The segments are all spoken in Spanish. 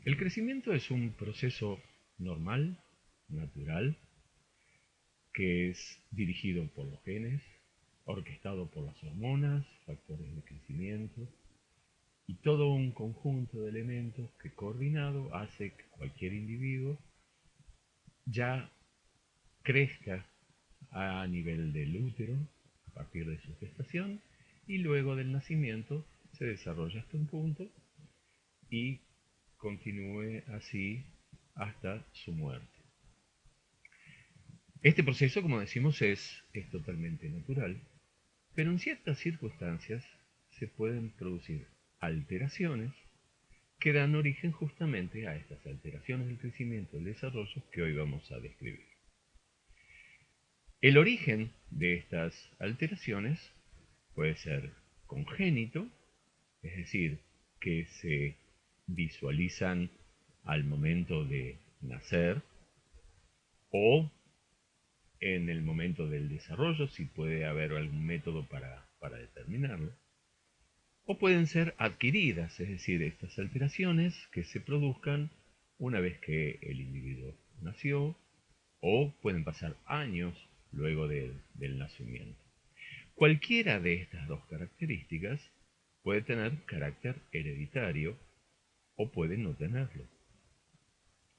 El crecimiento es un proceso normal, natural, que es dirigido por los genes, orquestado por las hormonas, factores de crecimiento y todo un conjunto de elementos que coordinado hace que cualquier individuo ya crezca a nivel del útero a partir de su gestación y luego del nacimiento se desarrolla hasta un punto y continúe así hasta su muerte. Este proceso, como decimos, es totalmente natural, pero en ciertas circunstancias se pueden producir alteraciones que dan origen justamente a estas alteraciones del crecimiento y del desarrollo que hoy vamos a describir. El origen de estas alteraciones puede ser congénito, es decir, que se visualizan al momento de nacer o en el momento del desarrollo, si puede haber algún método para determinarlo. O pueden ser adquiridas, es decir, estas alteraciones que se produzcan una vez que el individuo nació, o pueden pasar años luego del nacimiento. Cualquiera de estas dos características puede tener carácter hereditario o puede no tenerlo.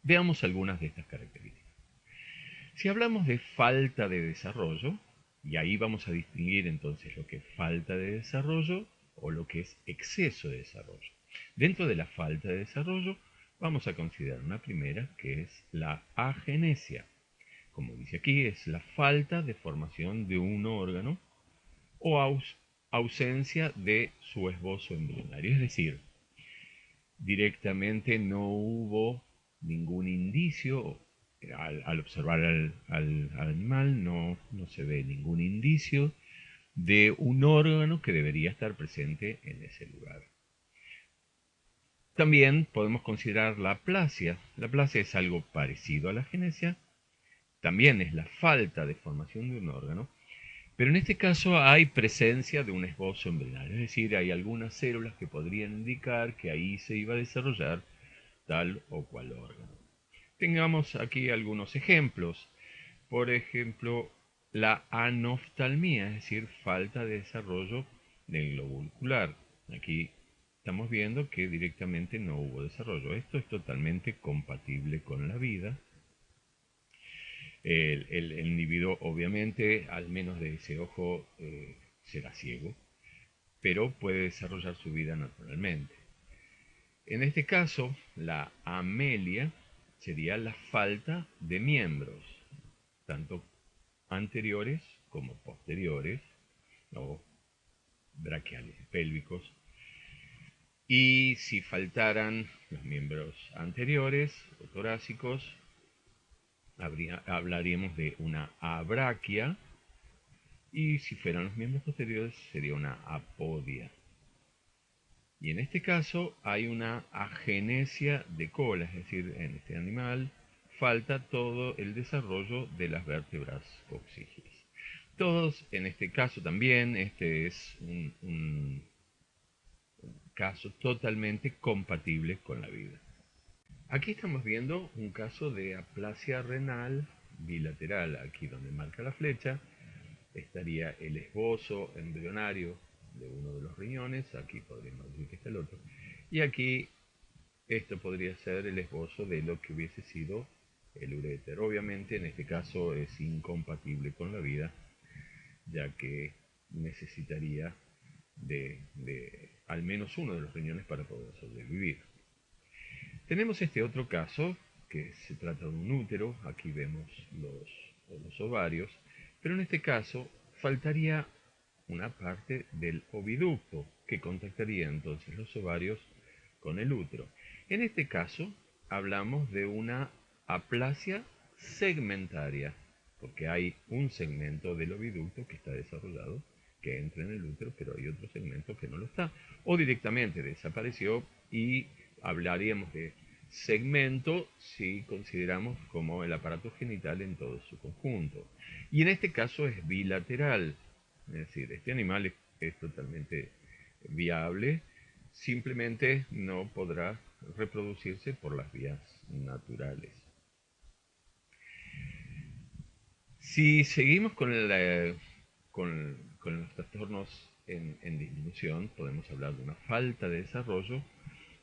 Veamos algunas de estas características. Si hablamos de falta de desarrollo, y ahí vamos a distinguir entonces lo que es falta de desarrollo o lo que es exceso de desarrollo. Dentro de la falta de desarrollo vamos a considerar una primera que es la agenesia. Como dice aquí, es la falta de formación de un órgano o ausencia de su esbozo embrionario. Es decir, directamente no hubo ningún indicio, al observar al animal no se ve ningún indicio de un órgano que debería estar presente en ese lugar. También podemos considerar la aplasia. La aplasia es algo parecido a la agenesia, también es la falta de formación de un órgano, pero en este caso hay presencia de un esbozo embrionario, es decir, hay algunas células que podrían indicar que ahí se iba a desarrollar tal o cual órgano. Tengamos aquí algunos ejemplos. Por ejemplo, la anoftalmía, es decir, falta de desarrollo del globo ocular. Aquí estamos viendo que directamente no hubo desarrollo. Esto es totalmente compatible con la vida. El individuo, obviamente, al menos de ese ojo, será ciego, pero puede desarrollar su vida naturalmente. En este caso, la amelia sería la falta de miembros, tanto anteriores como posteriores, o braquiales pélvicos. Y si faltaran los miembros anteriores o torácicos, hablaríamos de una abraquia, y si fueran los miembros posteriores sería una apodia. Y en este caso hay una agenesia de cola, es decir, en este animal falta todo el desarrollo de las vértebras coxígeas. Todos, en este caso también, este es un caso totalmente compatible con la vida. Aquí estamos viendo un caso de aplasia renal bilateral. Aquí donde marca la flecha estaría el esbozo embrionario de uno de los riñones, aquí podríamos decir que está el otro, y aquí esto podría ser el esbozo de lo que hubiese sido el uréter. Obviamente en este caso es incompatible con la vida, ya que necesitaría de al menos uno de los riñones para poder sobrevivir. Tenemos este otro caso, que se trata de un útero, aquí vemos los ovarios, pero en este caso faltaría una parte del oviducto que contactaría entonces los ovarios con el útero. En este caso hablamos de una aplasia segmentaria, porque hay un segmento del oviducto que está desarrollado, que entra en el útero, pero hay otro segmento que no lo está, o directamente desapareció, y hablaríamos de segmento si consideramos como el aparato genital en todo su conjunto. Y en este caso es bilateral, es decir, este animal es totalmente viable, simplemente no podrá reproducirse por las vías naturales. Si seguimos con los trastornos en disminución, podemos hablar de una falta de desarrollo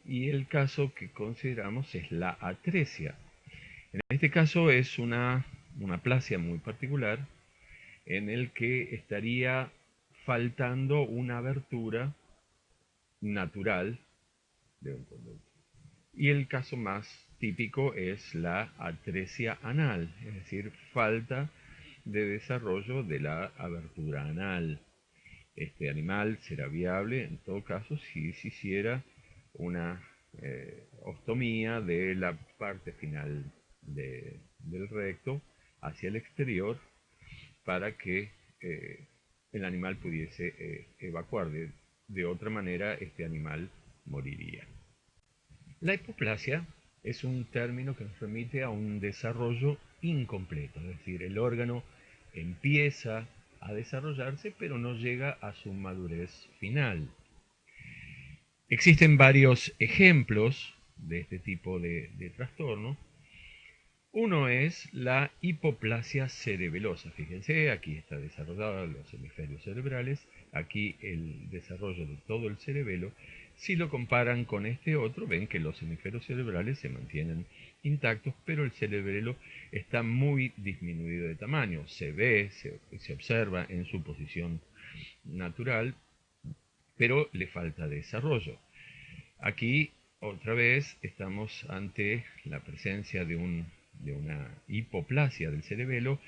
y el caso que consideramos es la atresia. En este caso es una plasia muy particular en el que estaría faltando una abertura natural de un conducto. Y el caso más típico es la atresia anal, es decir, falta de desarrollo de la abertura anal. Este animal será viable en todo caso si se hiciera una ostomía de la parte final del recto hacia el exterior para que el animal pudiese evacuar. De otra manera, este animal moriría. La hipoplasia es un término que nos remite a un desarrollo incompleto, es decir, el órgano empieza a desarrollarse pero no llega a su madurez final. Existen varios ejemplos de este tipo de trastorno. Uno es la hipoplasia cerebelosa. Fíjense, aquí está desarrollado los hemisferios cerebrales, aquí el desarrollo de todo el cerebelo. Si lo comparan con este otro, ven que los hemisferios cerebrales se mantienen intactos, pero el cerebelo está muy disminuido de tamaño. Se ve, se observa en su posición natural, pero le falta desarrollo. Aquí, otra vez, estamos ante la presencia de una hipoplasia del cerebelo.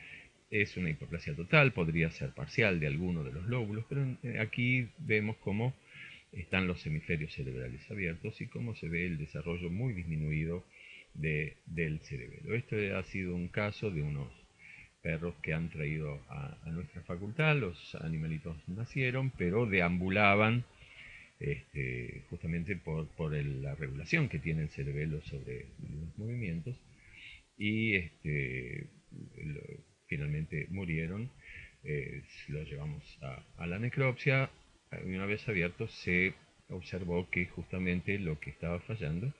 Es una hipoplasia total, podría ser parcial de alguno de los lóbulos, pero aquí vemos cómo están los hemisferios cerebrales abiertos y cómo se ve el desarrollo muy disminuido del cerebelo. Esto ha sido un caso de unos perros que han traído a nuestra facultad. Los animalitos nacieron, pero deambulaban justamente por la regulación que tiene el cerebelo sobre los movimientos y finalmente murieron. Los llevamos a la necropsia y una vez abiertos se observó que justamente lo que estaba fallando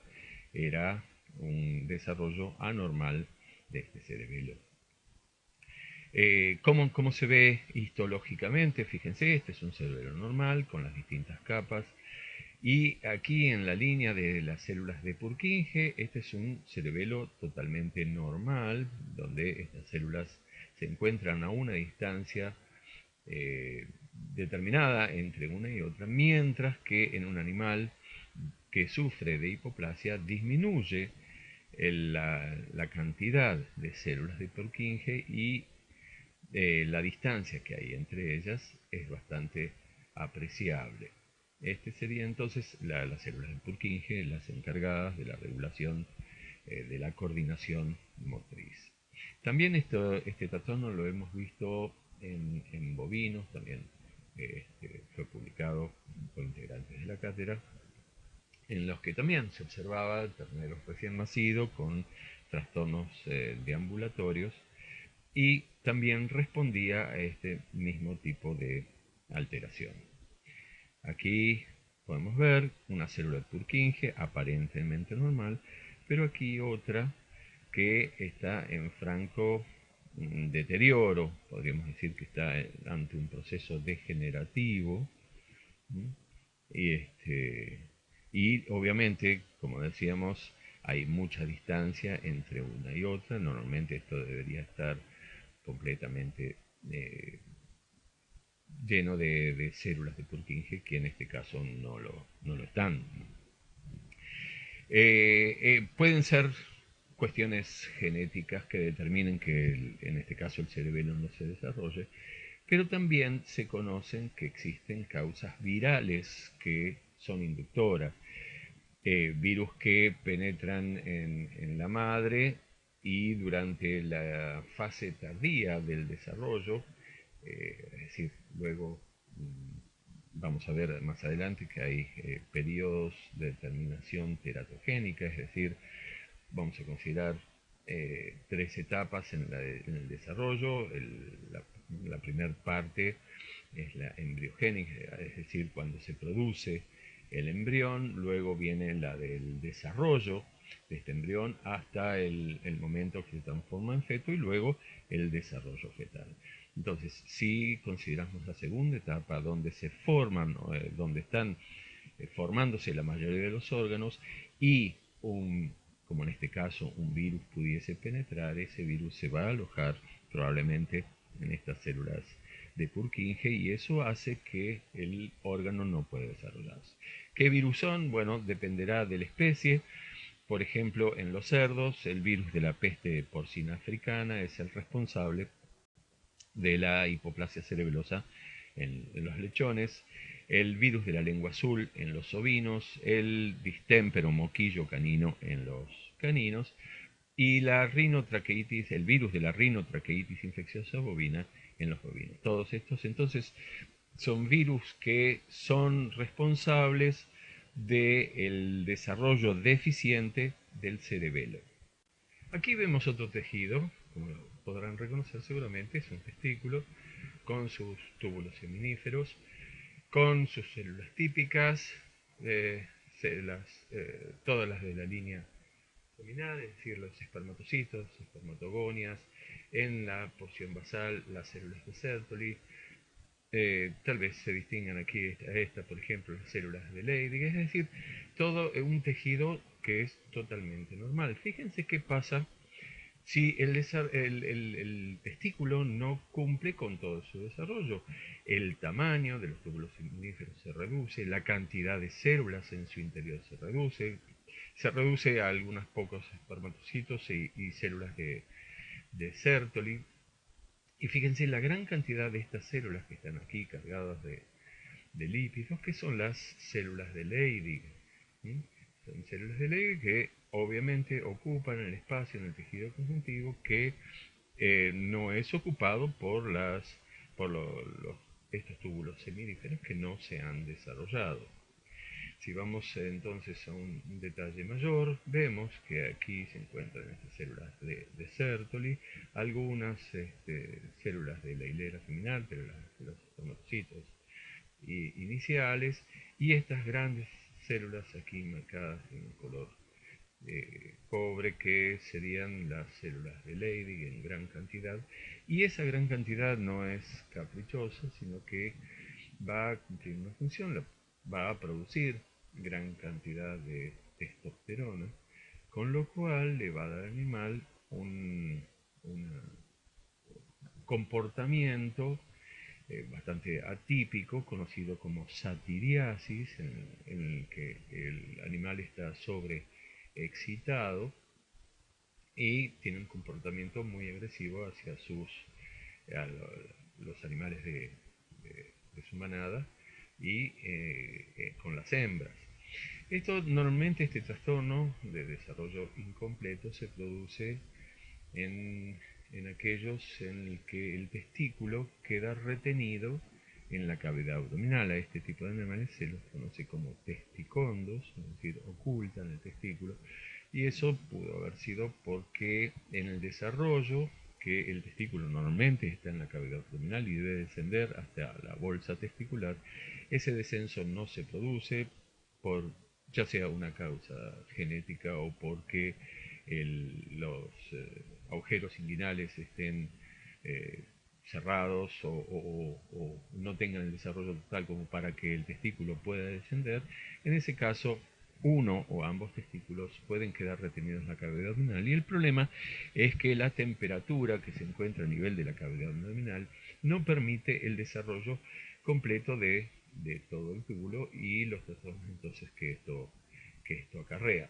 era un desarrollo anormal de este cerebelo. ¿Cómo se ve histológicamente? Fíjense, este es un cerebelo normal con las distintas capas. Y aquí en la línea de las células de Purkinje, este es un cerebelo totalmente normal, donde estas células se encuentran a una distancia determinada entre una y otra, mientras que en un animal que sufre de hipoplasia disminuye la cantidad de células de Purkinje y la distancia que hay entre ellas es bastante apreciable. Este sería entonces las células de Purkinje, las encargadas de la regulación de la coordinación motriz. También este trastorno lo hemos visto en bovinos, también fue publicado por integrantes de la cátedra, en los que también se observaba terneros recién nacidos con trastornos deambulatorios y también respondía a este mismo tipo de alteración. Aquí podemos ver una célula de Purkinje aparentemente normal, pero aquí otra que está en franco deterioro, podríamos decir que está ante un proceso degenerativo. Y, y obviamente, como decíamos, hay mucha distancia entre una y otra. Normalmente esto debería estar completamente lleno de células de Purkinje, que en este caso no lo están. Pueden ser cuestiones genéticas que determinen que en este caso el cerebelo no se desarrolle, pero también se conocen que existen causas virales que son inductoras. Virus que penetran en la madre y durante la fase tardía del desarrollo, es decir, luego vamos a ver más adelante que hay periodos de terminación teratogénica, es decir, vamos a considerar tres etapas en el desarrollo. La primera parte es la embriogénica, es decir, cuando se produce el embrión, luego viene la del desarrollo de este embrión hasta el momento que se transforma en feto y luego el desarrollo fetal. Entonces, si consideramos la segunda etapa donde se forman, donde están formándose la mayoría de los órganos y como en este caso un virus pudiese penetrar, ese virus se va a alojar probablemente en estas células de Purkinje y eso hace que el órgano no pueda desarrollarse. ¿Qué virus son? Bueno, dependerá de la especie. Por ejemplo, en los cerdos, el virus de la peste porcina africana es el responsable de la hipoplasia cerebelosa en los lechones, el virus de la lengua azul en los ovinos, el distémpero moquillo canino en los caninos y la rinotraqueitis, el virus de la rinotraqueitis infecciosa bovina en los bovinos. Todos estos entonces son virus que son responsables del desarrollo deficiente del cerebelo. Aquí vemos otro tejido, como lo podrán reconocer seguramente, es un testículo con sus túbulos seminíferos, con sus células típicas, células, todas las de la línea seminal, es decir, los espermatocitos, espermatogonias, en la porción basal las células de Sertoli, tal vez se distingan aquí esta, por ejemplo, las células de Leydig, es decir, todo un tejido que es totalmente normal. Fíjense qué pasa si el testículo no cumple con todo su desarrollo. El tamaño de los túbulos seminíferos se reduce, la cantidad de células en su interior se reduce a algunos pocos espermatocitos y células de Sertoli. Y fíjense la gran cantidad de estas células que están aquí cargadas de lípidos, que son las células de Leydig. Son células de Leydig que obviamente ocupan el espacio en el tejido conjuntivo que no es ocupado por estos túbulos seminíferos que no se han desarrollado. Si vamos entonces a un detalle mayor, vemos que aquí se encuentran estas células de Sertoli, algunas células de la hilera seminal, pero de los espermatocitos iniciales, y estas grandes células aquí marcadas en color cobre, que serían las células de Leydig en gran cantidad, y esa gran cantidad no es caprichosa, sino que va a cumplir una función, va a producir gran cantidad de testosterona, con lo cual le va a dar al animal un comportamiento bastante atípico, conocido como satiriasis, en el que el animal está sobreexcitado y tiene un comportamiento muy agresivo hacia los animales de su manada y con las hembras. Normalmente este trastorno de desarrollo incompleto se produce en aquellos en el que el testículo queda retenido en la cavidad abdominal. A este tipo de animales se los conoce como testicondos, es decir, ocultan el testículo, y eso pudo haber sido porque en el desarrollo, que el testículo normalmente está en la cavidad abdominal y debe descender hasta la bolsa testicular, ese descenso no se produce por ya sea una causa genética o porque los agujeros inguinales estén cerrados o no tengan el desarrollo total como para que el testículo pueda descender. En ese caso, uno o ambos testículos pueden quedar retenidos en la cavidad abdominal, y el problema es que la temperatura que se encuentra a nivel de la cavidad abdominal no permite el desarrollo completo de todo el túbulo y los trastornos entonces que esto acarrea.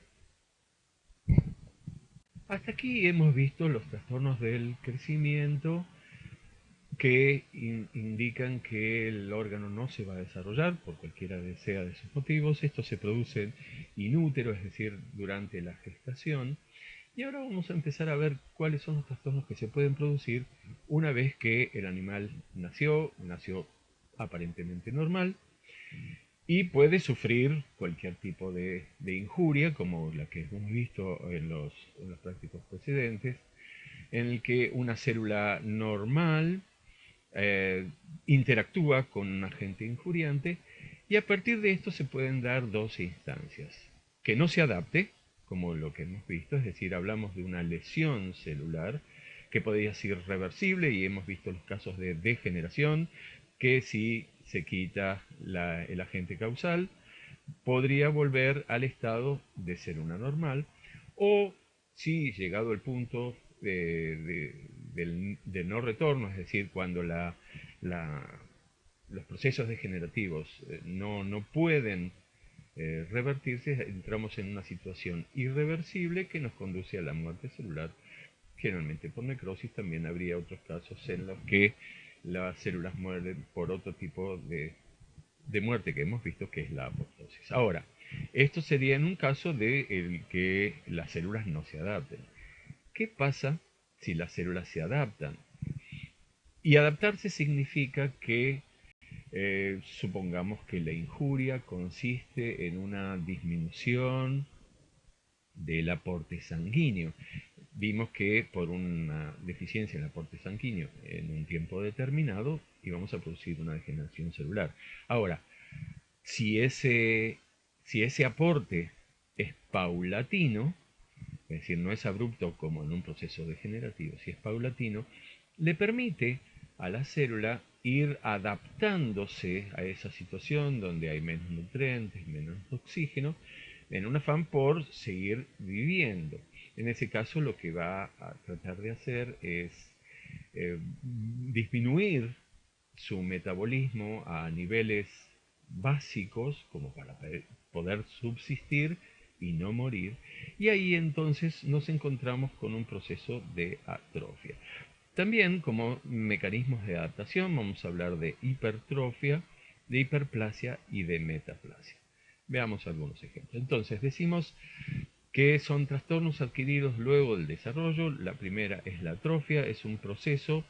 Hasta aquí hemos visto los trastornos del crecimiento que indican que el órgano no se va a desarrollar por cualquiera sea de sus motivos. Esto se produce in útero, es decir, durante la gestación. Y ahora vamos a empezar a ver cuáles son los trastornos que se pueden producir una vez que el animal nació aparentemente normal, y puede sufrir cualquier tipo de injuria, como la que hemos visto en los prácticos precedentes, en el que una célula normal interactúa con un agente injuriante Y a partir de esto se pueden dar dos instancias. Que no se adapte, como lo que hemos visto, es decir, hablamos de una lesión celular que podría ser reversible y hemos visto los casos de degeneración, que si se quita el agente causal, podría volver al estado de célula normal, o si llegado el punto del no retorno, es decir, cuando los procesos degenerativos no pueden revertirse, entramos en una situación irreversible que nos conduce a la muerte celular, generalmente por necrosis. También habría otros casos en los que las células mueren por otro tipo de muerte que hemos visto, que es la apoptosis. Ahora, esto sería en un caso de el que las células no se adapten. ¿Qué pasa si las células se adaptan? Y adaptarse significa que supongamos que la injuria consiste en una disminución del aporte sanguíneo. Vimos que por una deficiencia en el aporte sanguíneo en un tiempo determinado íbamos a producir una degeneración celular. Ahora, si ese aporte es paulatino, es decir, no es abrupto como en un proceso degenerativo, si es paulatino, le permite a la célula ir adaptándose a esa situación donde hay menos nutrientes, menos oxígeno, en un afán por seguir viviendo. En ese caso lo que va a tratar de hacer es disminuir su metabolismo a niveles básicos como para poder subsistir y no morir, y ahí entonces nos encontramos con un proceso de atrofia. También como mecanismos de adaptación vamos a hablar de hipertrofia, de hiperplasia y de metaplasia. Veamos algunos ejemplos. Entonces decimos que son trastornos adquiridos luego del desarrollo. La primera es la atrofia, es un proceso,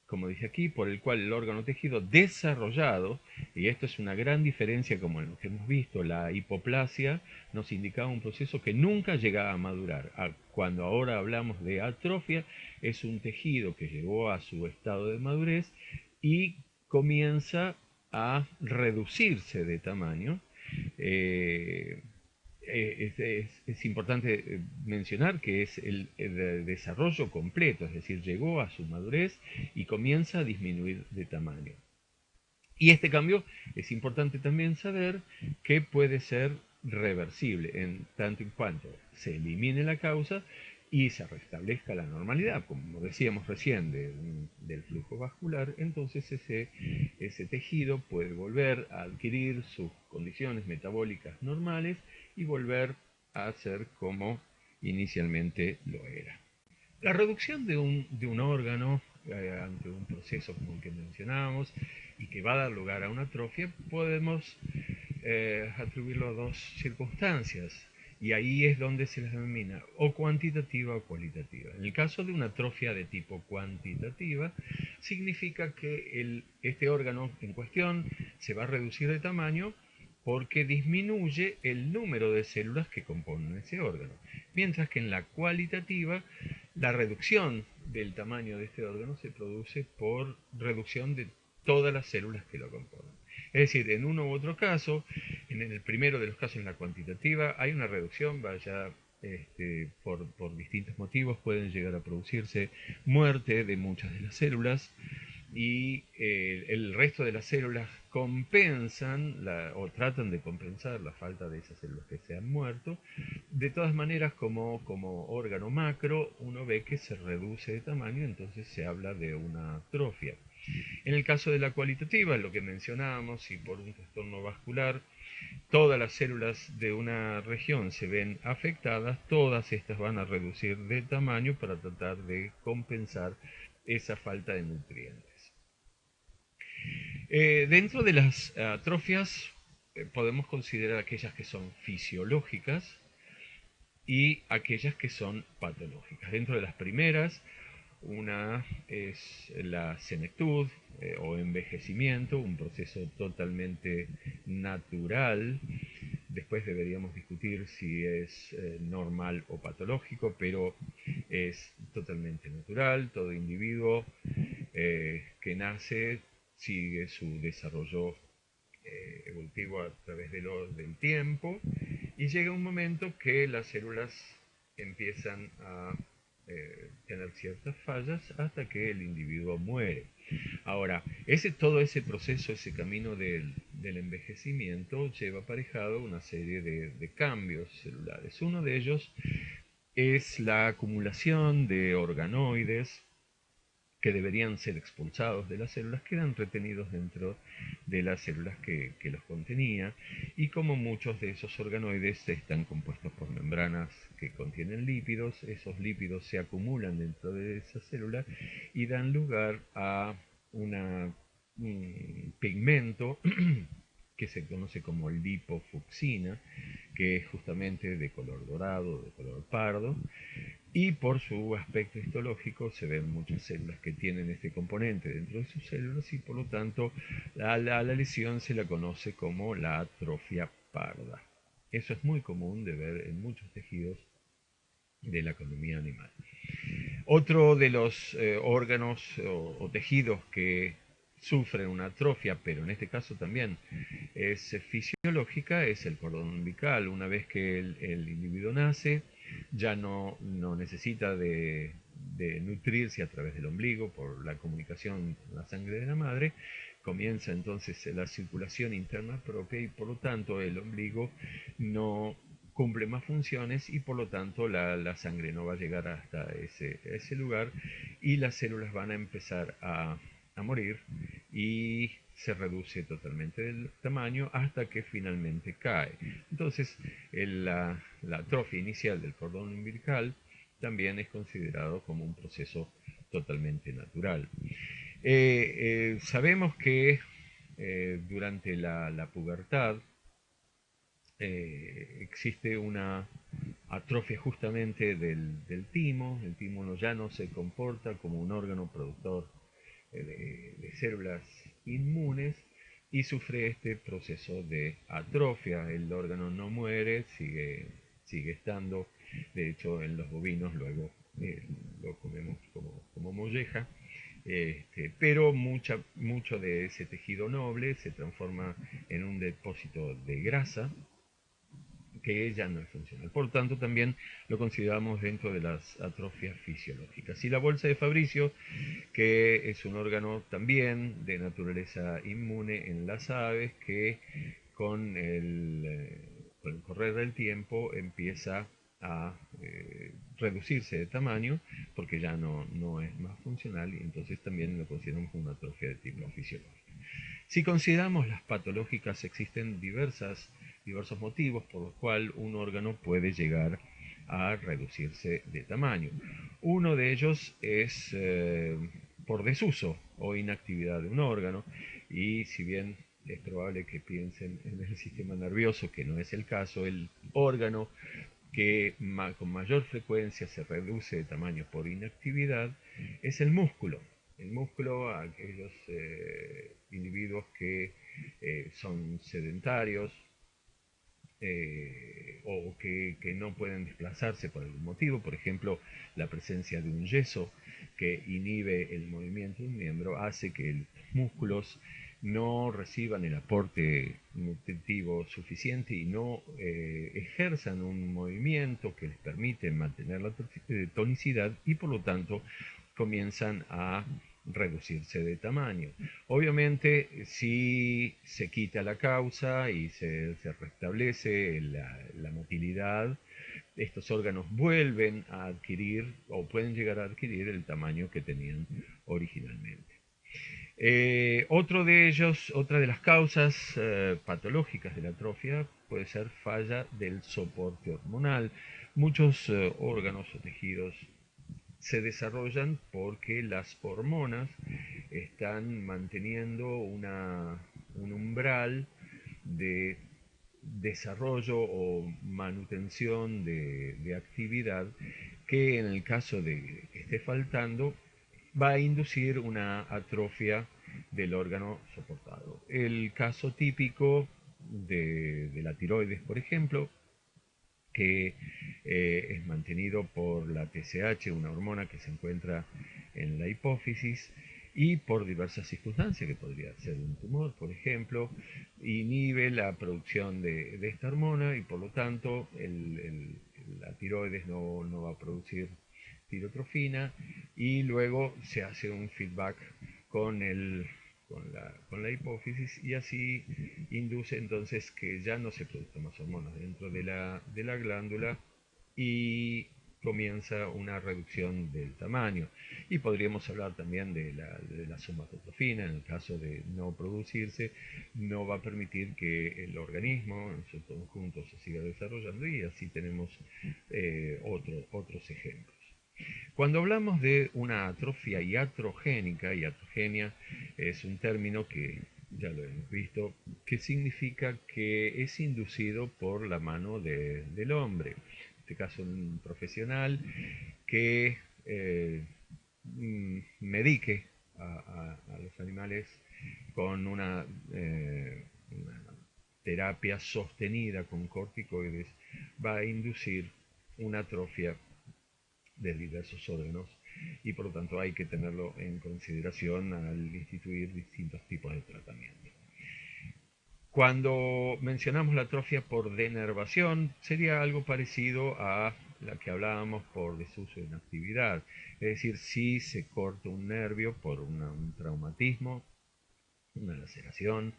como dice aquí, por el cual el órgano tejido desarrollado, y esto es una gran diferencia como en lo que hemos visto, la hipoplasia nos indicaba un proceso que nunca llegaba a madurar. Cuando ahora hablamos de atrofia, es un tejido que llegó a su estado de madurez y comienza a reducirse de tamaño. Es importante mencionar que es el desarrollo completo, es decir, llegó a su madurez y comienza a disminuir de tamaño. Y este cambio es importante también saber que puede ser reversible en tanto en cuanto se elimine la causa y se restablezca la normalidad, como decíamos recién, del flujo vascular. Entonces ese tejido puede volver a adquirir sus condiciones metabólicas normales y volver a ser como inicialmente lo era. La reducción de un órgano ante un proceso como el que mencionábamos y que va a dar lugar a una atrofia, podemos atribuirlo a dos circunstancias, y ahí es donde se les denomina o cuantitativa o cualitativa. En el caso de una atrofia de tipo cuantitativa, significa que este órgano en cuestión se va a reducir de tamaño porque disminuye el número de células que componen ese órgano. Mientras que en la cualitativa, la reducción del tamaño de este órgano se produce por reducción de todas las células que lo componen. Es decir, en uno u otro caso, en el primero de los casos, en la cuantitativa, hay una reducción, por distintos motivos pueden llegar a producirse muerte de muchas de las células, y el resto de las células compensan o tratan de compensar la falta de esas células que se han muerto. De todas maneras, como órgano macro, uno ve que se reduce de tamaño, entonces se habla de una atrofia. En el caso de la cualitativa, lo que mencionábamos, si por un trastorno vascular todas las células de una región se ven afectadas, todas estas van a reducir de tamaño para tratar de compensar esa falta de nutrientes. Dentro de las atrofias podemos considerar aquellas que son fisiológicas y aquellas que son patológicas. Dentro de las primeras, una es la senectud o envejecimiento, un proceso totalmente natural. Después deberíamos discutir si es normal o patológico, pero es totalmente natural. Todo individuo que nace sigue su desarrollo evolutivo a través del tiempo, y llega un momento que las células empiezan a tener ciertas fallas hasta que el individuo muere. Ahora, todo ese proceso, ese camino del envejecimiento lleva aparejado una serie de cambios celulares. Uno de ellos es la acumulación de organoides que deberían ser expulsados de las células, quedan retenidos dentro de las células que los contenía, y como muchos de esos organoides están compuestos por membranas que contienen lípidos, esos lípidos se acumulan dentro de esa célula y dan lugar a un pigmento que se conoce como lipofucsina, que es justamente de color dorado, de color pardo, y por su aspecto histológico se ven muchas células que tienen este componente dentro de sus células, y por lo tanto a la lesión se la conoce como la atrofia parda. Eso es muy común de ver en muchos tejidos de la economía animal. Otro de los órganos o tejidos que sufren una atrofia, pero en este caso también es fisiológica, es el cordón umbilical. Una vez que el individuo nace, ya no necesita de nutrirse a través del ombligo por la comunicación con la sangre de la madre. Comienza entonces la circulación interna propia, y por lo tanto el ombligo no cumple más funciones, y por lo tanto la sangre no va a llegar hasta ese lugar, y las células van a empezar a morir y se reduce totalmente el tamaño hasta que finalmente cae. Entonces la atrofia inicial del cordón umbilical también es considerado como un proceso totalmente natural. Sabemos que durante la pubertad existe una atrofia justamente del timo. El timo ya no se comporta como un órgano productor de células inmunes, y sufre este proceso de atrofia. El órgano no muere, sigue estando. De hecho, en los bovinos luego lo comemos como molleja. Pero mucho de ese tejido noble se transforma en un depósito de grasa que ya no es funcional. Por lo tanto, también lo consideramos dentro de las atrofias fisiológicas. Y la bolsa de Fabricio, que es un órgano también de naturaleza inmune en las aves, que con el correr del tiempo empieza a reducirse de tamaño, porque ya no es más funcional, y entonces también lo consideramos una atrofia de tipo fisiológico. Si consideramos las patológicas, existen diversos motivos por los cuales un órgano puede llegar a reducirse de tamaño. Uno de ellos es por desuso o inactividad de un órgano, y si bien es probable que piensen en el sistema nervioso, que no es el caso, el órgano que con mayor frecuencia se reduce de tamaño por inactividad es el músculo. El músculo, aquellos individuos que son sedentarios, o que no pueden desplazarse por algún motivo, por ejemplo, la presencia de un yeso que inhibe el movimiento de un miembro, hace que los músculos no reciban el aporte nutritivo suficiente y no ejerzan un movimiento que les permite mantener la tonicidad, y por lo tanto comienzan a reducirse de tamaño. Obviamente, si se quita la causa y se restablece la motilidad, estos órganos vuelven a adquirir o pueden llegar a adquirir el tamaño que tenían originalmente. Otra de las causas patológicas de la atrofia puede ser falla del soporte hormonal. Muchos órganos o tejidos se desarrollan porque las hormonas están manteniendo un umbral de desarrollo o manutención de actividad, que en el caso de que esté faltando va a inducir una atrofia del órgano soportado. El caso típico de la tiroides, por ejemplo, que es mantenido por la TSH, una hormona que se encuentra en la hipófisis, y por diversas circunstancias, que podría ser un tumor, por ejemplo, inhibe la producción de esta hormona y por lo tanto la tiroides no va a producir tirotrofina y luego se hace un feedback con con la hipófisis y así induce entonces que ya no se produzcan más hormonas dentro de la glándula y comienza una reducción del tamaño. Y podríamos hablar también de la somatotrofina, en el caso de no producirse, no va a permitir que el organismo en su conjunto se siga desarrollando y así tenemos otros ejemplos. Cuando hablamos de una atrofia iatrogénica, iatrogenia es un término que ya lo hemos visto, que significa que es inducido por la mano del hombre. En este caso, un profesional que medique a los animales con una terapia sostenida con corticoides va a inducir una atrofia de diversos órganos y por lo tanto hay que tenerlo en consideración al instituir distintos tipos de tratamiento. Cuando mencionamos la atrofia por denervación, sería algo parecido a la que hablábamos por desuso de inactividad. Es decir, si se corta un nervio por un traumatismo, una laceración,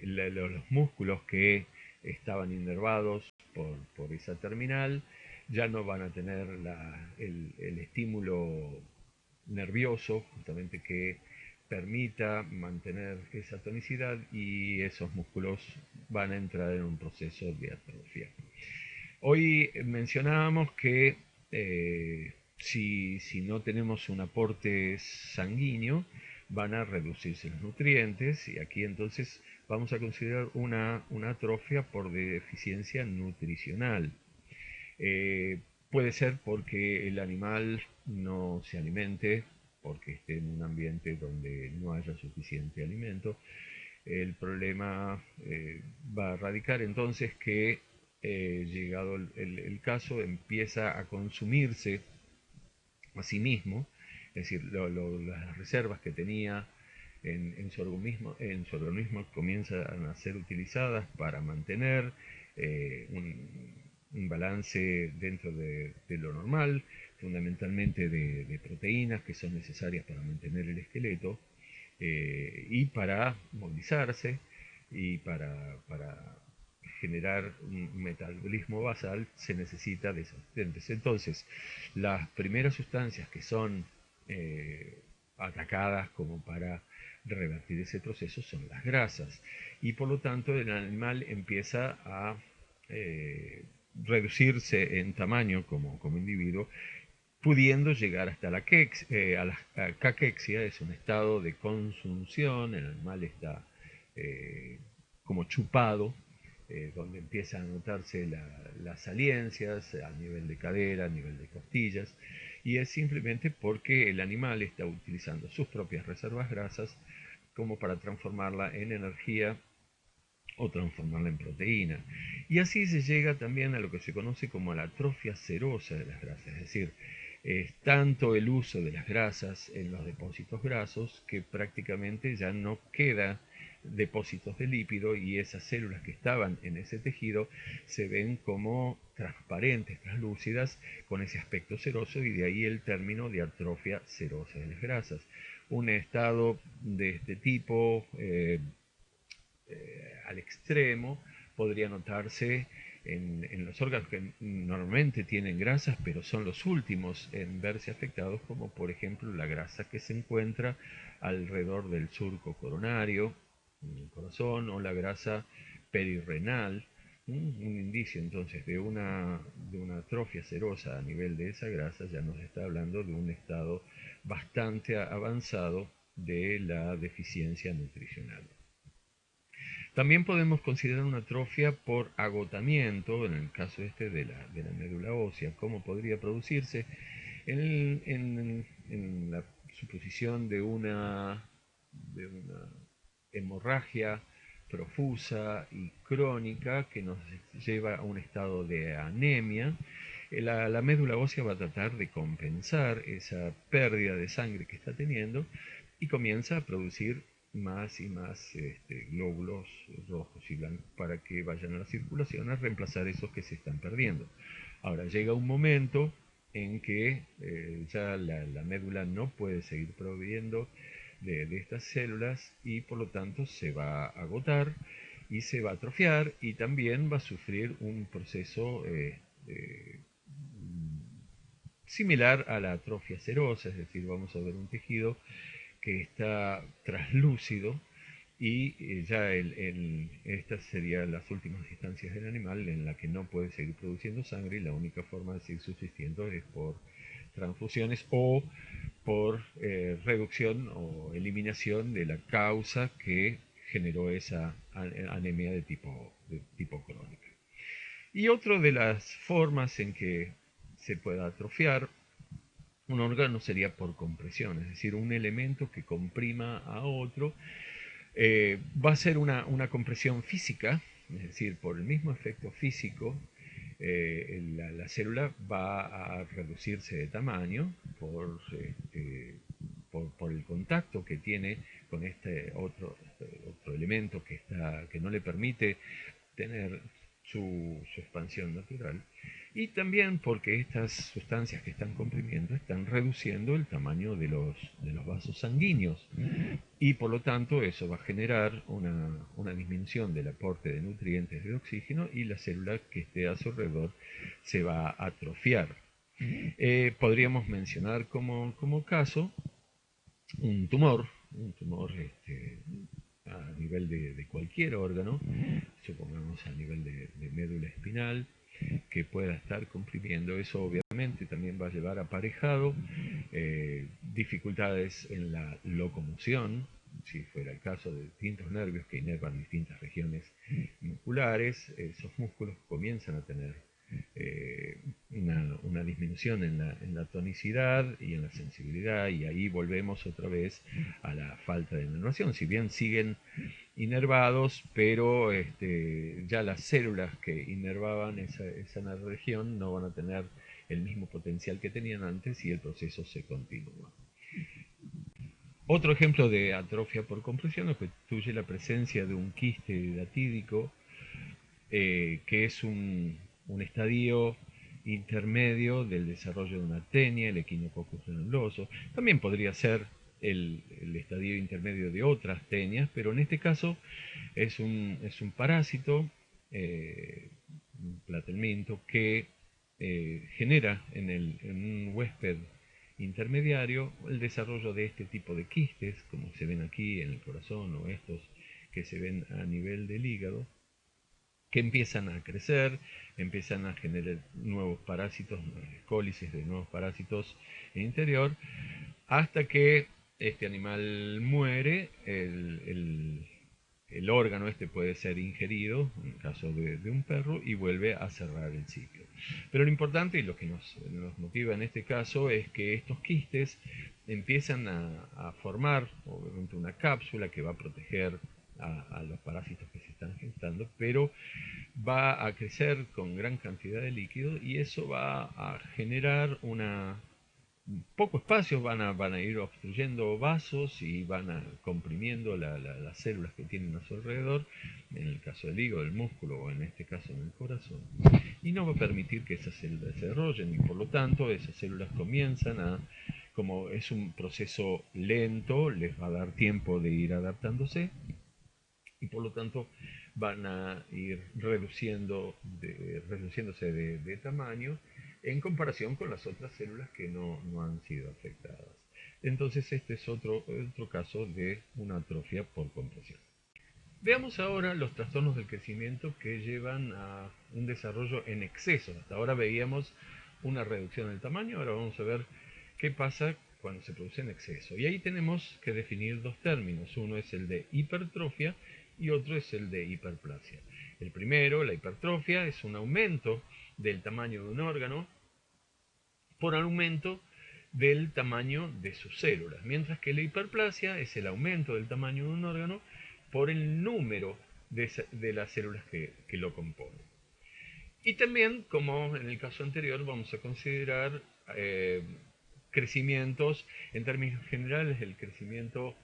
los músculos que estaban inervados por esa terminal ya no van a tener el estímulo nervioso justamente que permita mantener esa tonicidad y esos músculos van a entrar en un proceso de atrofia. Hoy mencionábamos que si no tenemos un aporte sanguíneo, van a reducirse los nutrientes y aquí entonces vamos a considerar una atrofia por deficiencia nutricional. Puede ser porque el animal no se alimente, porque esté en un ambiente donde no haya suficiente alimento. El problema va a radicar entonces que llegado el caso empieza a consumirse a sí mismo, es decir, las reservas que tenía en su organismo comienzan a ser utilizadas para mantener un balance dentro de lo normal, fundamentalmente de proteínas que son necesarias para mantener el esqueleto y para movilizarse y para generar un metabolismo basal se necesita de esos nutrientes. Entonces, las primeras sustancias que son atacadas como para revertir ese proceso son las grasas y por lo tanto el animal empieza a reducirse en tamaño como individuo, pudiendo llegar hasta la caquexia. Es un estado de consunción, el animal está como chupado, donde empiezan a notarse las saliencias a nivel de cadera, a nivel de costillas, y es simplemente porque el animal está utilizando sus propias reservas grasas como para transformarla en energía o transformarla en proteína. Y así se llega también a lo que se conoce como la atrofia serosa de las grasas, es decir, es tanto el uso de las grasas en los depósitos grasos que prácticamente ya no queda depósitos de lípido y esas células que estaban en ese tejido se ven como transparentes, translúcidas, con ese aspecto seroso y de ahí el término de atrofia serosa de las grasas. Un estado de este tipo al extremo podría notarse en los órganos que normalmente tienen grasas, pero son los últimos en verse afectados, como por ejemplo la grasa que se encuentra alrededor del surco coronario, en el corazón, o la grasa perirrenal, un indicio entonces de una atrofia serosa a nivel de esa grasa. Ya nos está hablando de un estado bastante avanzado de la deficiencia nutricional. También podemos considerar una atrofia por agotamiento, en el caso este de la médula ósea. ¿Cómo podría producirse? En la suposición de una hemorragia profusa y crónica que nos lleva a un estado de anemia la médula ósea va a tratar de compensar esa pérdida de sangre que está teniendo y comienza a producir más y más glóbulos rojos y blancos para que vayan a la circulación a reemplazar esos que se están perdiendo. Ahora llega un momento en que ya la médula no puede seguir proveyendo de estas células y por lo tanto se va a agotar y se va a atrofiar y también va a sufrir un proceso similar a la atrofia serosa, es decir, vamos a ver un tejido que está traslúcido y ya estas serían las últimas instancias del animal en la que no puede seguir produciendo sangre y la única forma de seguir subsistiendo es por transfusiones o por reducción o eliminación de la causa que generó esa anemia de tipo crónica. Y otra de las formas en que se puede atrofiar un órgano sería por compresión, es decir, un elemento que comprima a otro va a ser una compresión física, es decir, por el mismo efecto físico, la célula va a reducirse de tamaño por el contacto que tiene con este otro elemento que no le permite tener su expansión natural, y también porque estas sustancias que están comprimiendo están reduciendo el tamaño de los vasos sanguíneos y por lo tanto eso va a generar una disminución del aporte de nutrientes de oxígeno y la célula que esté a su alrededor se va a atrofiar. Podríamos mencionar como caso un tumor a nivel de cualquier órgano, supongamos a nivel de médula espinal, que pueda estar comprimiendo. Eso obviamente también va a llevar aparejado dificultades en la locomoción, si fuera el caso de distintos nervios que inervan distintas regiones musculares. Esos músculos comienzan a tener una disminución en la tonicidad y en la sensibilidad, y ahí volvemos otra vez a la falta de inervación. Si bien siguen inervados, pero ya las células que inervaban esa región no van a tener el mismo potencial que tenían antes y el proceso se continúa. Otro ejemplo de atrofia por compresión constituye la presencia de un quiste datídico, que es un estadio intermedio del desarrollo de una tenia, el Echinococcus granuloso. También podría ser el estadio intermedio de otras tenias, pero en este caso es un parásito, un platelminto, que genera en un huésped intermediario el desarrollo de este tipo de quistes, como se ven aquí en el corazón o estos que se ven a nivel del hígado, que empiezan a crecer, empiezan a generar nuevos parásitos, cólices de nuevos parásitos en el interior, hasta que este animal muere. El órgano puede ser ingerido, en el caso de un perro, y vuelve a cerrar el ciclo. Pero lo importante y lo que nos motiva en este caso es que estos quistes empiezan a formar obviamente una cápsula que va a proteger a los parásitos que se están gestando, pero va a crecer con gran cantidad de líquido y eso va a generar poco espacio, van a ir obstruyendo vasos y van a comprimiendo las células que tienen a su alrededor, en el caso del hígado, del músculo o en este caso en el corazón, y no va a permitir que esas células se desarrollen y por lo tanto esas células comienzan como es un proceso lento, les va a dar tiempo de ir adaptándose y por lo tanto van a ir reduciéndose de tamaño en comparación con las otras células que no han sido afectadas. Entonces este es otro caso de una atrofia por compresión. Veamos ahora los trastornos del crecimiento que llevan a un desarrollo en exceso. Hasta ahora veíamos una reducción del tamaño, ahora vamos a ver qué pasa cuando se produce en exceso. Y ahí tenemos que definir dos términos. Uno es el de hipertrofia y otro es el de hiperplasia. El primero, la hipertrofia, es un aumento del tamaño de un órgano por aumento del tamaño de sus células, mientras que la hiperplasia es el aumento del tamaño de un órgano por el número de las células que lo componen. Y también, como en el caso anterior, vamos a considerar eh, crecimientos. En términos generales, el crecimiento,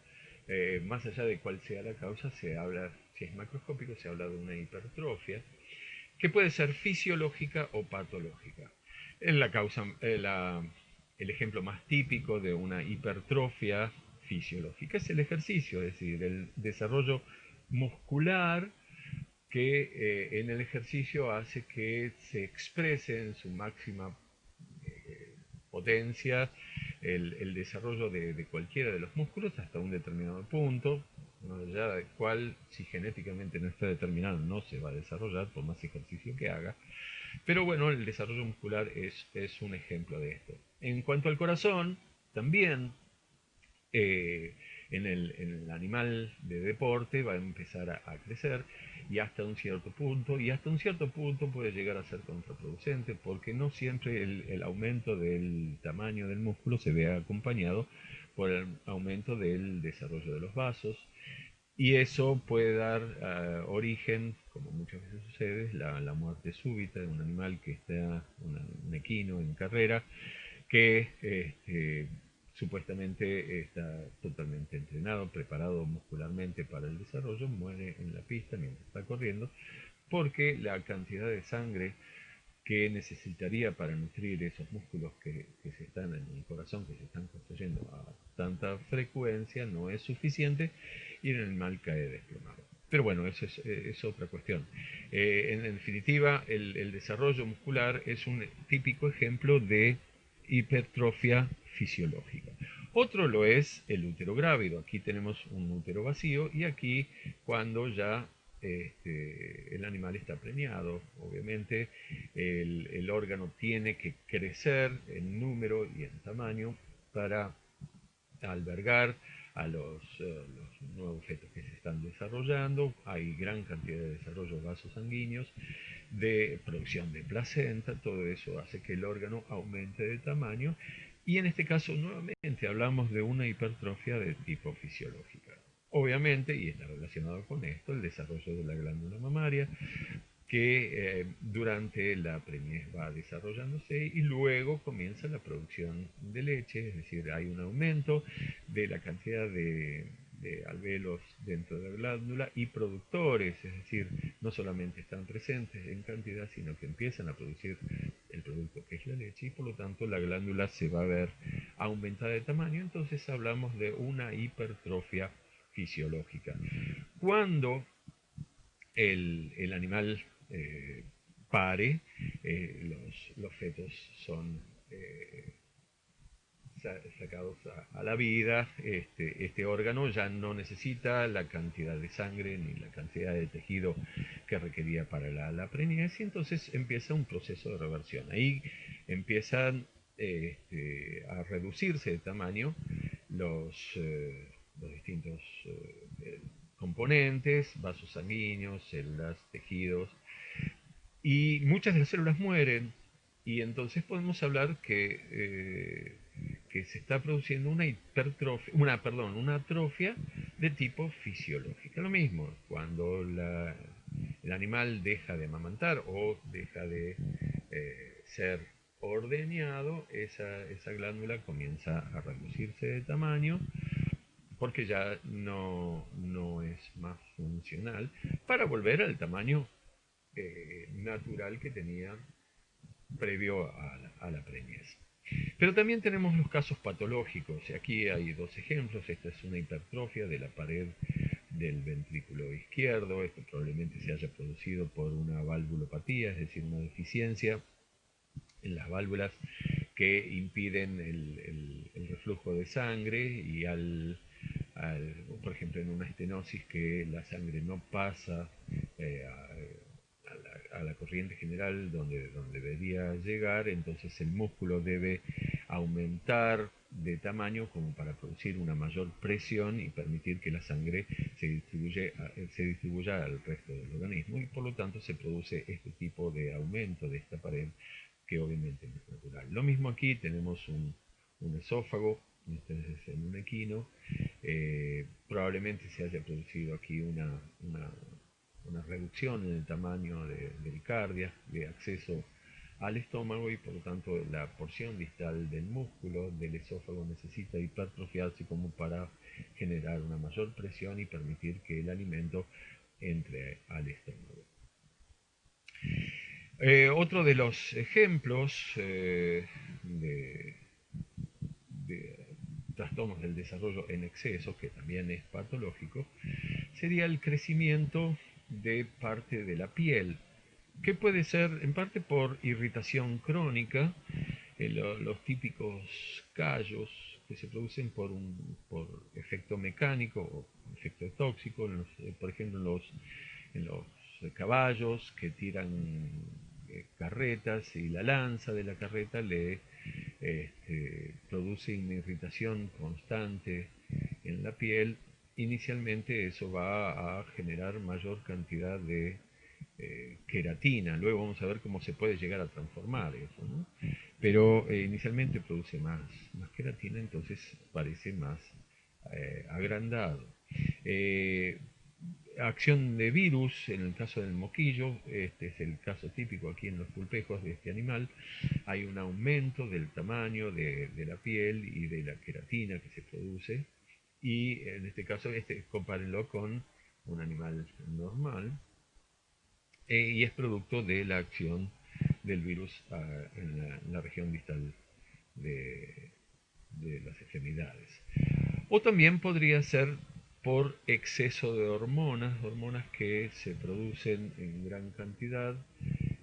más allá de cuál sea la causa, se habla, si es macroscópico, se habla de una hipertrofia, que puede ser fisiológica o patológica. En la causa, el ejemplo más típico de una hipertrofia fisiológica es el ejercicio, es decir, el desarrollo muscular que en el ejercicio hace que se exprese en su máxima potencia el desarrollo de cualquiera de los músculos hasta un determinado punto, más allá del cual, si genéticamente no está determinado, no se va a desarrollar por más ejercicio que haga. Pero bueno, el desarrollo muscular es un ejemplo de esto. En cuanto al corazón, también eh, en el animal de deporte va a empezar a crecer y hasta un cierto punto puede llegar a ser contraproducente porque no siempre el aumento del tamaño del músculo se ve acompañado por el aumento del desarrollo de los vasos y eso puede dar origen, como muchas veces sucede, la muerte súbita de un animal que está, un equino en carrera, que supuestamente está totalmente entrenado, preparado muscularmente para el desarrollo, muere en la pista mientras está corriendo, porque la cantidad de sangre que necesitaría para nutrir esos músculos que se están en el corazón, que se están construyendo a tanta frecuencia, no es suficiente y el animal cae desplomado. Pero bueno, eso es otra cuestión. En definitiva, el desarrollo muscular es un típico ejemplo de hipertrofia fisiológica. Otro lo es el útero grávido. Aquí tenemos un útero vacío y aquí cuando ya el animal está preñado. Obviamente el órgano tiene que crecer en número y en tamaño para albergar a los nuevos fetos que se están desarrollando. Hay gran cantidad de desarrollo de vasos sanguíneos, de producción de placenta, todo eso hace que el órgano aumente de tamaño y en este caso nuevamente hablamos de una hipertrofia de tipo fisiológica. Obviamente, y está relacionado con esto, el desarrollo de la glándula mamaria, que durante la preñez va desarrollándose y luego comienza la producción de leche, es decir, hay un aumento de la cantidad de alvéolos dentro de la glándula y productores, es decir, no solamente están presentes en cantidad, sino que empiezan a producir el producto que es la leche y por lo tanto la glándula se va a ver aumentada de tamaño, entonces hablamos de una hipertrofia fisiológica. Cuando el animal pare, los fetos son sacados a la vida, este órgano ya no necesita la cantidad de sangre ni la cantidad de tejido que requería para la preñez y entonces empieza un proceso de reversión. Ahí empiezan a reducirse de tamaño los distintos componentes, vasos sanguíneos, células, tejidos, y muchas de las células mueren y entonces podemos hablar que se está produciendo una hipertrofia, una atrofia de tipo fisiológica. Lo mismo, cuando el animal deja de amamantar o deja de ser ordeñado, esa glándula comienza a reducirse de tamaño porque ya no es más funcional para volver al tamaño natural que tenía previo a la preñez. Pero también tenemos los casos patológicos. Aquí hay dos ejemplos. Esta es una hipertrofia de la pared del ventrículo izquierdo. Esto probablemente se haya producido por una valvulopatía, es decir, una deficiencia en las válvulas que impiden el reflujo de sangre y por ejemplo, en una estenosis que la sangre no pasa a la corriente general donde debería llegar, entonces el músculo debe aumentar de tamaño como para producir una mayor presión y permitir que la sangre se distribuya al resto del organismo y por lo tanto se produce este tipo de aumento de esta pared que obviamente no es natural. Lo mismo aquí tenemos un esófago, este es en un equino, probablemente se haya producido aquí una una reducción en el tamaño del cardia, de acceso al estómago, y por lo tanto la porción distal del músculo del esófago necesita hipertrofiarse como para generar una mayor presión y permitir que el alimento entre al estómago. Otro de los ejemplos de trastornos del desarrollo en exceso, que también es patológico, sería el crecimiento de parte de la piel, que puede ser en parte por irritación crónica, los típicos callos que se producen por efecto mecánico o efecto tóxico, por ejemplo en los caballos que tiran carretas, y la lanza de la carreta le produce una irritación constante en la piel. Inicialmente eso va a generar mayor cantidad de queratina. Luego vamos a ver cómo se puede llegar a transformar eso, ¿no? Pero inicialmente produce más queratina, entonces parece más agrandado. Acción de virus en el caso del moquillo, este es el caso típico aquí en los pulpejos de este animal. Hay un aumento del tamaño de la piel y de la queratina que se produce, y en este caso compárenlo con un animal normal, y es producto de la acción del virus en la región distal de, de las extremidades. O también podría ser por exceso de hormonas que se producen en gran cantidad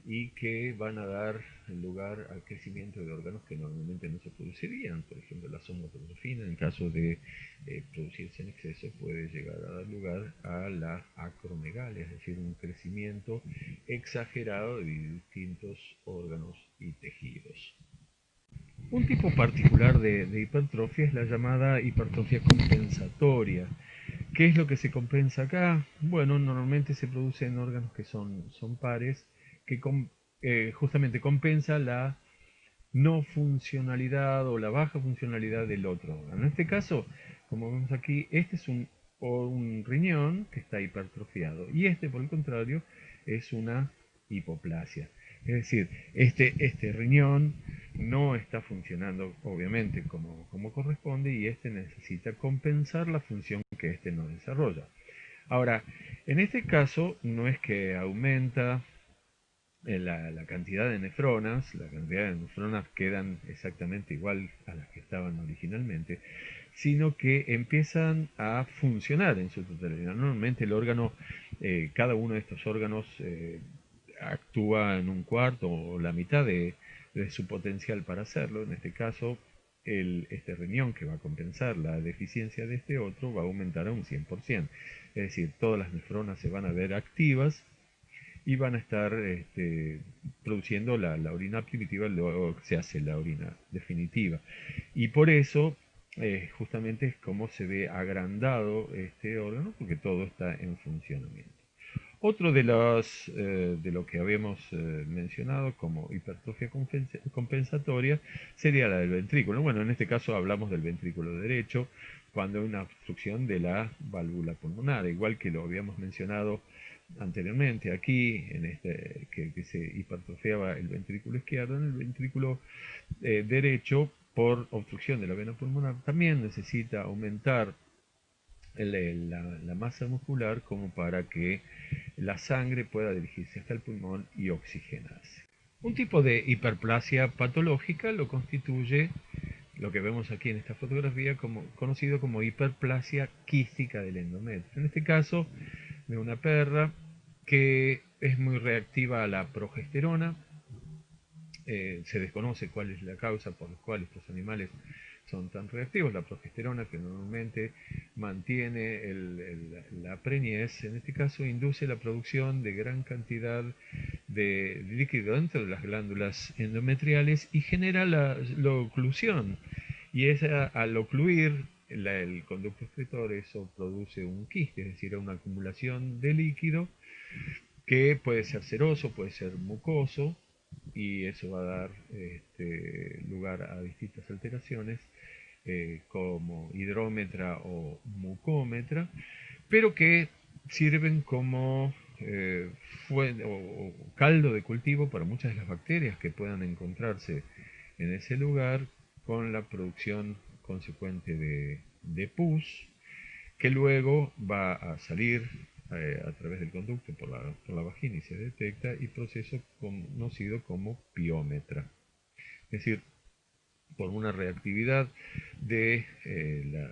y que van a dar lugar al crecimiento de órganos que normalmente no se producirían. Por ejemplo, la somatotropina, en caso de producirse en exceso, puede llegar a dar lugar a la acromegalia, es decir, un crecimiento exagerado de distintos órganos y tejidos. Un tipo particular de hipertrofia es la llamada hipertrofia compensatoria. ¿Qué es lo que se compensa acá? Bueno, normalmente se producen órganos que son pares, que justamente compensa la no funcionalidad o la baja funcionalidad del otro órgano. En este caso, como vemos aquí, este es un riñón que está hipertrofiado, y este, por el contrario, es una hipoplasia. Es decir, este riñón no está funcionando obviamente como corresponde, y este necesita compensar la función que este no desarrolla. Ahora, en este caso no es que aumenta la cantidad de nefronas, la cantidad de nefronas quedan exactamente igual a las que estaban originalmente, sino que empiezan a funcionar en su totalidad. Normalmente el órgano, cada uno de estos órganos actúa en un cuarto o la mitad de su potencial para hacerlo. En este caso, este riñón, que va a compensar la deficiencia de este otro, va a aumentar a un 100%. Es decir, todas las nefronas se van a ver activas y van a estar produciendo la orina primitiva, luego se hace la orina definitiva. Y por eso justamente es como se ve agrandado este órgano, porque todo está en funcionamiento. Otro de lo que habíamos mencionado como hipertrofia compensatoria sería la del ventrículo. Bueno, en este caso hablamos del ventrículo derecho, cuando hay una obstrucción de la válvula pulmonar, igual que lo habíamos mencionado anteriormente aquí, que se hipertrofiaba el ventrículo izquierdo. En el ventrículo derecho, por obstrucción de la vena pulmonar, también necesita aumentar la masa muscular como para que la sangre pueda dirigirse hasta el pulmón y oxigenarse. Un tipo de hiperplasia patológica lo constituye lo que vemos aquí en esta fotografía, conocido como hiperplasia quística del endometrio. En este caso, de una perra que es muy reactiva a la progesterona. Se desconoce cuál es la causa por la cual estos animales son tan reactivos. La progesterona, que normalmente mantiene la preñez, en este caso induce la producción de gran cantidad de líquido dentro de las glándulas endometriales y genera la oclusión. Y al ocluir el conducto excretor, eso produce un quiste, es decir, una acumulación de líquido que puede ser seroso, puede ser mucoso, y eso va a dar lugar a distintas alteraciones como hidrómetra o mucómetra, pero que sirven como o caldo de cultivo para muchas de las bacterias que puedan encontrarse en ese lugar, con la producción consecuente de pus, que luego va a salir a través del conducto por la vagina y se detecta, y proceso conocido como piómetra. Es decir, por una reactividad de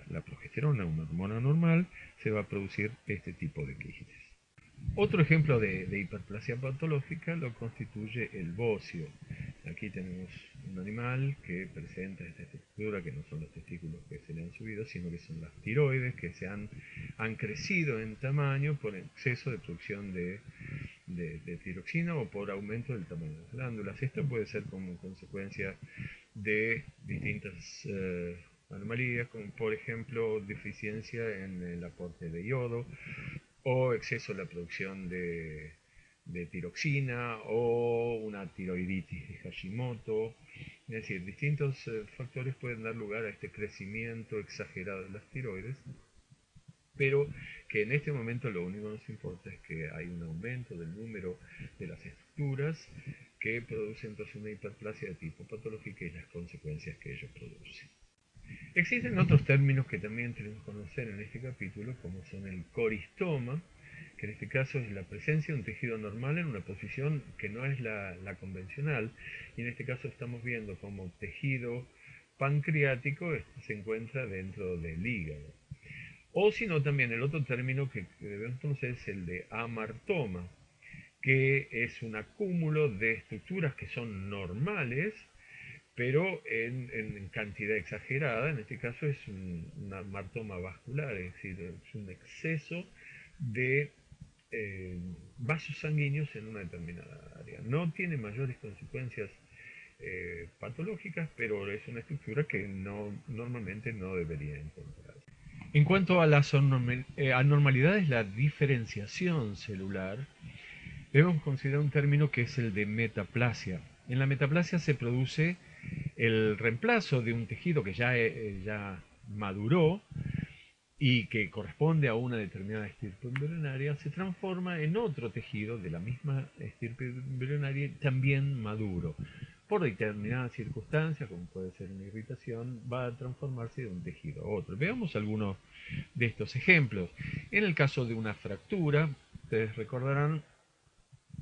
la progesterona, una hormona normal, se va a producir este tipo de quistes. Otro ejemplo de hiperplasia patológica lo constituye el bocio. Aquí tenemos un animal que presenta esta estructura, que no son los testículos que se le han subido, sino que son las tiroides, que han crecido en tamaño por exceso de producción de tiroxina o por aumento del tamaño de las glándulas. Esto puede ser como consecuencia de distintas anomalías, como por ejemplo deficiencia en el aporte de yodo, o exceso en la producción de tiroxina, o una tiroiditis de Hashimoto. Es decir, distintos factores pueden dar lugar a este crecimiento exagerado de las tiroides, pero que en este momento lo único que nos importa es que hay un aumento del número de las estructuras que producen entonces una hiperplasia de tipo patológica y las consecuencias que ellos producen. Existen otros términos que también tenemos que conocer en este capítulo, como son el coristoma, que en este caso es la presencia de un tejido normal en una posición que no es la convencional, y en este caso estamos viendo como tejido pancreático se encuentra dentro del hígado. O si no, también el otro término que debemos conocer es el de amartoma, que es un acúmulo de estructuras que son normales, pero en cantidad exagerada. En este caso es un amartoma vascular, es decir, es un exceso de vasos sanguíneos en una determinada área. No tiene mayores consecuencias patológicas, pero es una estructura que normalmente no debería encontrar. En cuanto a las anormalidades, la diferenciación celular, debemos considerar un término que es el de metaplasia. En la metaplasia se produce el reemplazo de un tejido que ya maduró y que corresponde a una determinada estirpe embrionaria, se transforma en otro tejido de la misma estirpe embrionaria también maduro. Por determinadas circunstancias, como puede ser una irritación, va a transformarse de un tejido a otro. Veamos algunos de estos ejemplos. En el caso de una fractura, ustedes recordarán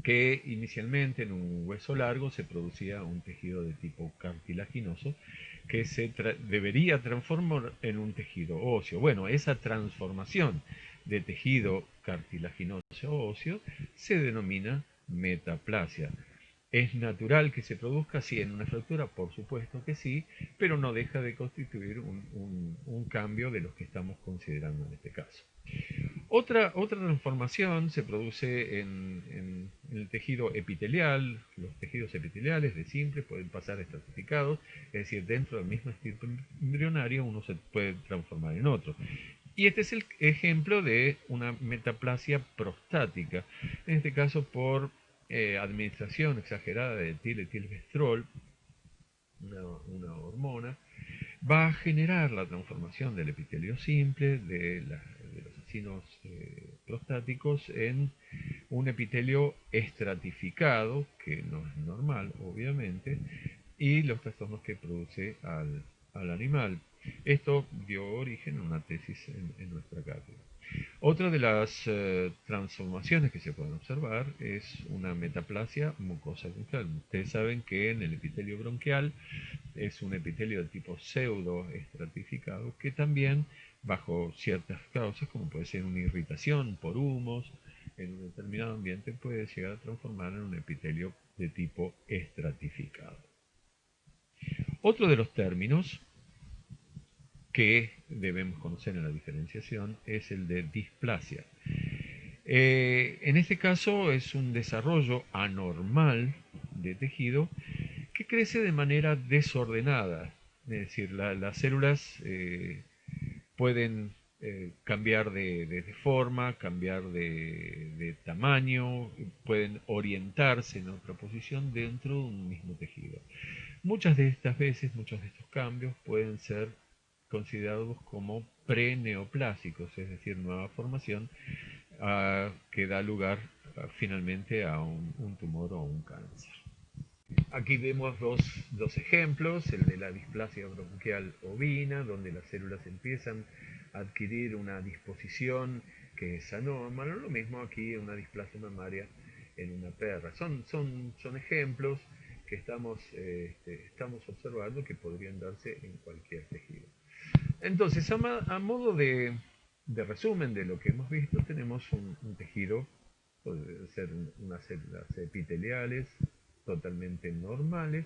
que inicialmente en un hueso largo se producía un tejido de tipo cartilaginoso que debería transformar en un tejido óseo. Bueno, esa transformación de tejido cartilaginoso óseo se denomina metaplasia. ¿Es natural que se produzca? Sí, en una fractura, por supuesto que sí, pero no deja de constituir un cambio de los que estamos considerando en este caso. Otra transformación se produce en el tejido epitelial. Los tejidos epiteliales de simple pueden pasar a estratificados, es decir, dentro del mismo estirpe embrionario uno se puede transformar en otro. Y este es el ejemplo de una metaplasia prostática, en este caso por administración exagerada de etilvestrol, una hormona, va a generar la transformación del epitelio simple de los acinos prostáticos en un epitelio estratificado, que no es normal, obviamente, y los trastornos que produce al animal. Esto dio origen a una tesis en nuestra cátedra. Otra de las transformaciones que se pueden observar es una metaplasia mucosa bronquial. Ustedes saben que en el epitelio bronquial es un epitelio de tipo pseudoestratificado que también, bajo ciertas causas, como puede ser una irritación por humos en un determinado ambiente, puede llegar a transformar en un epitelio de tipo estratificado. Otro de los términos que debemos conocer en la diferenciación es el de displasia. En este caso es un desarrollo anormal de tejido que crece de manera desordenada. Es decir, las células pueden cambiar de forma, cambiar de tamaño, pueden orientarse en otra posición dentro de un mismo tejido. Muchas de estas veces, muchos de estos cambios pueden ser considerados como preneoplásicos, es decir, nueva formación que da lugar finalmente a un tumor o un cáncer. Aquí vemos dos ejemplos, el de la displasia bronquial ovina, donde las células empiezan a adquirir una disposición que es anómala, lo mismo aquí una displasia mamaria en una perra. Son ejemplos que estamos observando que podrían darse en cualquier tejido. Entonces, a modo de resumen de lo que hemos visto, tenemos un tejido, puede ser unas células epiteliales totalmente normales,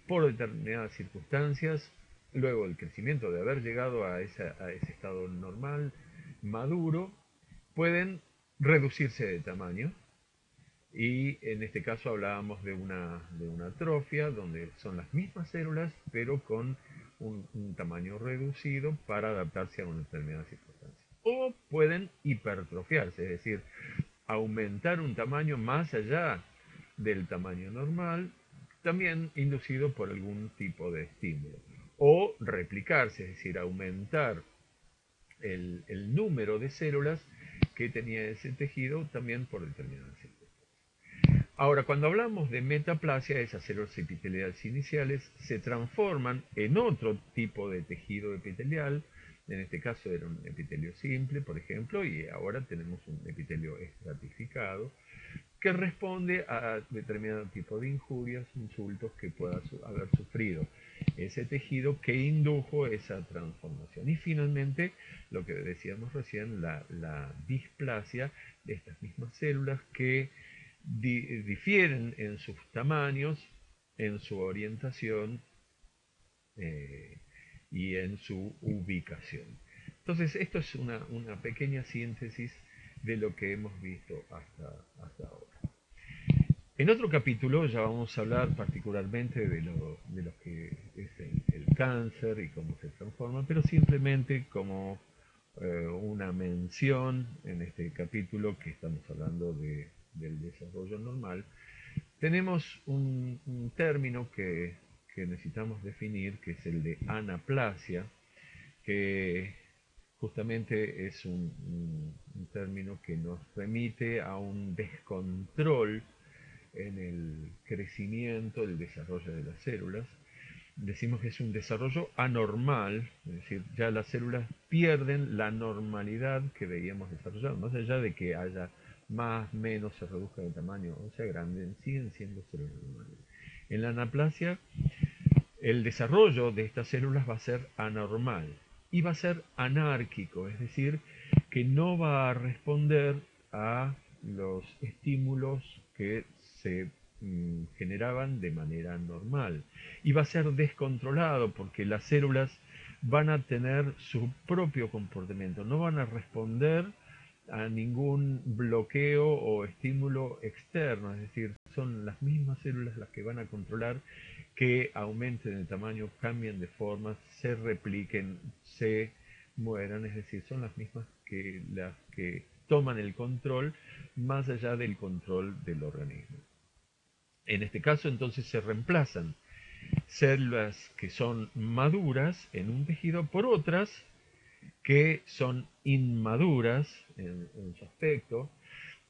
por determinadas circunstancias, luego el crecimiento de haber llegado a ese estado normal, maduro, pueden reducirse de tamaño. Y en este caso hablábamos de una atrofia, donde son las mismas células, pero con un tamaño reducido para adaptarse a una determinada circunstancia. O pueden hipertrofiarse, es decir, aumentar un tamaño más allá del tamaño normal, también inducido por algún tipo de estímulo. O replicarse, es decir, aumentar el número de células que tenía ese tejido también por determinadas circunstancias. Ahora, cuando hablamos de metaplasia, esas células epiteliales iniciales se transforman en otro tipo de tejido epitelial. En este caso era un epitelio simple, por ejemplo, y ahora tenemos un epitelio estratificado que responde a determinado tipo de injurias, insultos que pueda haber sufrido ese tejido que indujo esa transformación. Y finalmente, lo que decíamos recién, la displasia de estas mismas células que difieren en sus tamaños, en su orientación y en su ubicación. Entonces, esto es una pequeña síntesis de lo que hemos visto hasta ahora. En otro capítulo ya vamos a hablar particularmente de lo que es el cáncer y cómo se transforma, pero simplemente como una mención en este capítulo que estamos hablando del desarrollo normal, tenemos un término que necesitamos definir, que es el de anaplasia, que justamente es un término que nos remite a un descontrol en el crecimiento, el desarrollo de las células. Decimos que es un desarrollo anormal, es decir, ya las células pierden la normalidad que veíamos desarrollar, más allá de que haya más, menos, se reduzca de tamaño o se agranden, siguen siendo células normales. En la anaplasia, el desarrollo de estas células va a ser anormal y va a ser anárquico, es decir, que no va a responder a los estímulos que se generaban de manera normal y va a ser descontrolado porque las células van a tener su propio comportamiento, no van a responder a ningún bloqueo o estímulo externo, es decir, son las mismas células las que van a controlar que aumenten de tamaño, cambien de forma, se repliquen, se mueran, es decir, son las mismas que las que toman el control más allá del control del organismo. En este caso entonces se reemplazan células que son maduras en un tejido por otras que son inmaduras en su aspecto,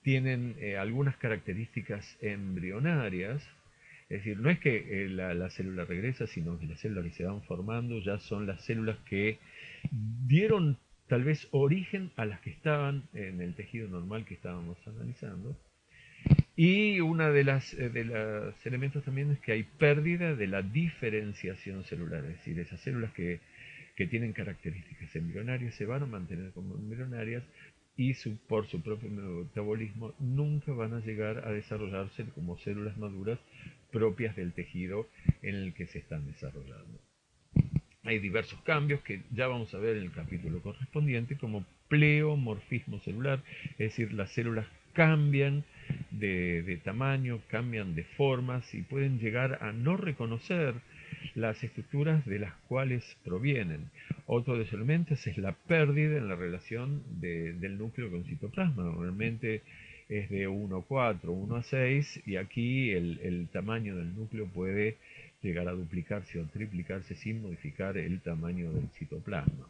tienen algunas características embrionarias, es decir, no es que la célula regresa, sino que las células que se van formando ya son las células que dieron tal vez origen a las que estaban en el tejido normal que estábamos analizando. Y una de los elementos también es que hay pérdida de la diferenciación celular, es decir, esas células que tienen características embrionarias se van a mantener como embrionarias y por su propio metabolismo nunca van a llegar a desarrollarse como células maduras propias del tejido en el que se están desarrollando. Hay diversos cambios que ya vamos a ver en el capítulo correspondiente, como pleomorfismo celular, es decir, las células cambian de tamaño, cambian de formas y pueden llegar a no reconocer las estructuras de las cuales provienen. Otro de los elementos es la pérdida en la relación del núcleo con citoplasma. Normalmente es de 1,4, 1,6 y aquí el tamaño del núcleo puede llegar a duplicarse o triplicarse sin modificar el tamaño del citoplasma.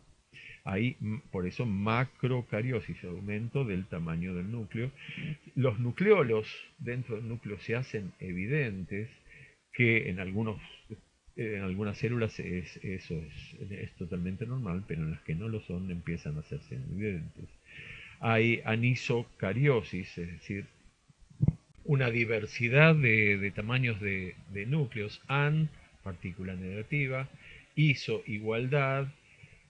Hay, por eso, macrocariosis, aumento del tamaño del núcleo. Los nucleolos dentro del núcleo se hacen evidentes, que en algunas células eso es totalmente normal, pero en las que no lo son empiezan a hacerse evidentes. Hay anisocariosis, es decir, una diversidad de tamaños de núcleos, an, partícula negativa, iso, igualdad,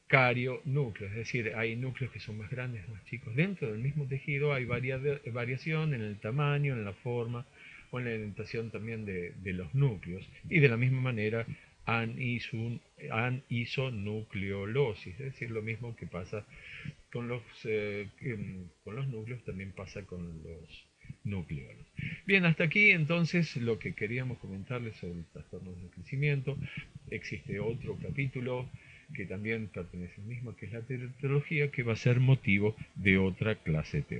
cario, núcleo, es decir, hay núcleos que son más grandes, más chicos. Dentro del mismo tejido hay variación en el tamaño, en la forma o en la orientación también de los núcleos. Y de la misma manera, anisonucleolosis, es decir, lo mismo que pasa con los núcleos, también pasa con los nucleolos. Bien, hasta aquí entonces lo que queríamos comentarles sobre los trastornos del crecimiento. Existe otro capítulo que también pertenece al mismo, que es la teratología, que va a ser motivo de otra clase teórica.